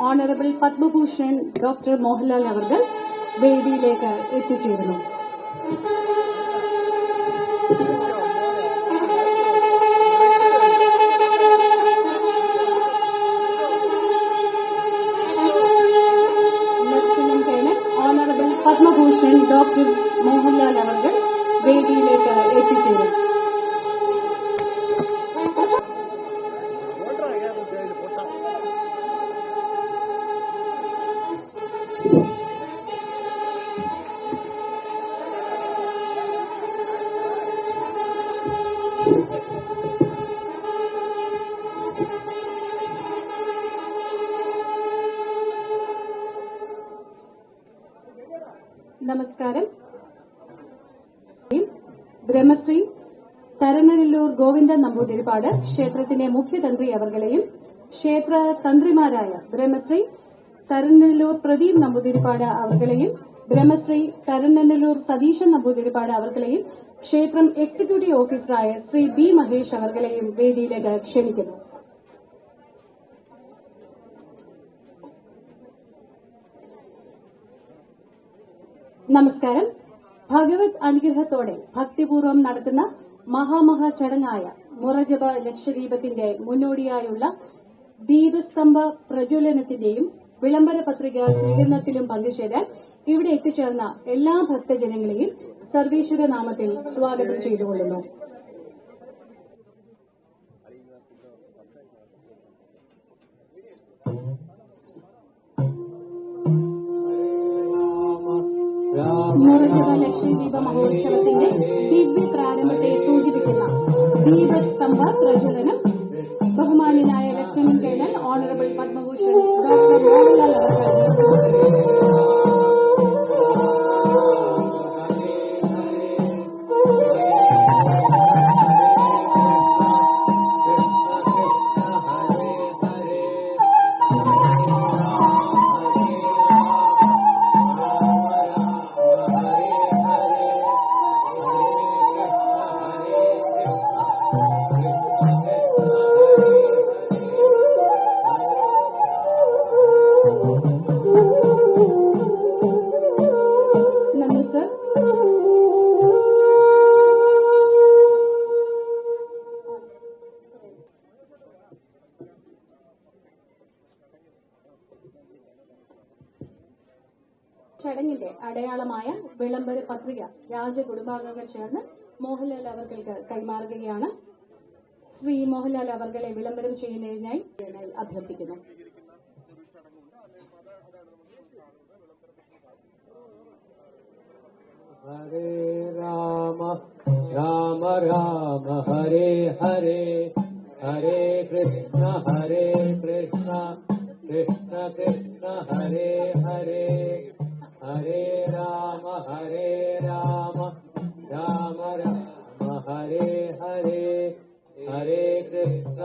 Honourable Padma Bhushan doctor Mohanlal അവർ വേദിയിലേക്ക് എത്തിച്ചേരുന്നു. Lieutenant colonel honourable Padma Bhushan doctor Mohanlal അവർ വേദിയിലേക്ക് എത്തിച്ചേരും. നമസ്കാരം. ബ്രഹ്മശ്രീ തരനല്ലൂർ ഗോവിന്ദൻ നമ്പൂതിരിപ്പാട് ക്ഷേത്രത്തിന്റെ മുഖ്യതന്ത്രി അവർകളെയും ക്ഷേത്ര തന്ത്രിമാരായ ബ്രഹ്മശ്രീ തരനല്ലൂർ പ്രദീപ് നമ്പൂതിരിപ്പാട് അവർകളെയും ബ്രഹ്മശ്രീ തരനല്ലൂർ സതീശൻ നമ്പൂതിരിപ്പാട് അവർകളെയും ക്ഷേത്രം എക്സിക്യൂട്ടീവ് ഓഫീസറായ ശ്രീ ബി മഹേഷ് അവർകളെയും വേദിയിലേക്ക് ക്ഷണിക്കുന്നു. നമസ്കാരം. ഭഗവത് അനുഗ്രഹത്തോടെ ഭക്തിപൂർവ്വം നടത്തുന്ന മഹാമഹാ ചടങ്ങായ മുറജപ ലക്ഷദീപത്തിന്റെ മുന്നോടിയായുള്ള ദീപസ്തംഭ പ്രജ്വലനത്തിന്റെയും വിളംബര പത്രിക സ്വീകരണത്തിലും പങ്കുചേരാൻ ഇവിടെ എത്തിച്ചേർന്ന എല്ലാ ഭക്തജനങ്ങളെയും സർവേശ്വര നാമത്തിൽ സ്വാഗതം ചെയ്തുകൊള്ളുന്നു. മുറജപ ലക്ഷദ്വീപ മഹോത്സവത്തിന്റെ ദിവ്യ പ്രാരംഭത്തെ സൂചിപ്പിക്കുന്ന ദീപസ്തംഭ പ്രജ്വലനം ബഹുമാന്യനായ lieutenant colonel honourable Padma Bhushan doctor Mohanlal ചടങ്ങിന്റെ അടയാളമായ വിളംബര പത്രിക രാജകുടുംബാംഗങ്ങൾ ചേർന്ന് മോഹൻലാൽ അവർക്ക് കൈമാറുകയാണ്. ശ്രീ മോഹൻലാൽ അവർകളെ വിളംബരം ചെയ്യുന്നതിനായി അഭ്യർത്ഥിക്കുന്നു. ഹരേ രാമ രാമ രാമ ഹരേ ഹരേ ഹരേ കൃഷ്ണ കൃഷ്ണ കൃഷ്ണ ഹരേ ഹരേ ഹരേ രാമ രാമ രാമ ഹരേ ഹരേ ഹരേ കൃഷ്ണ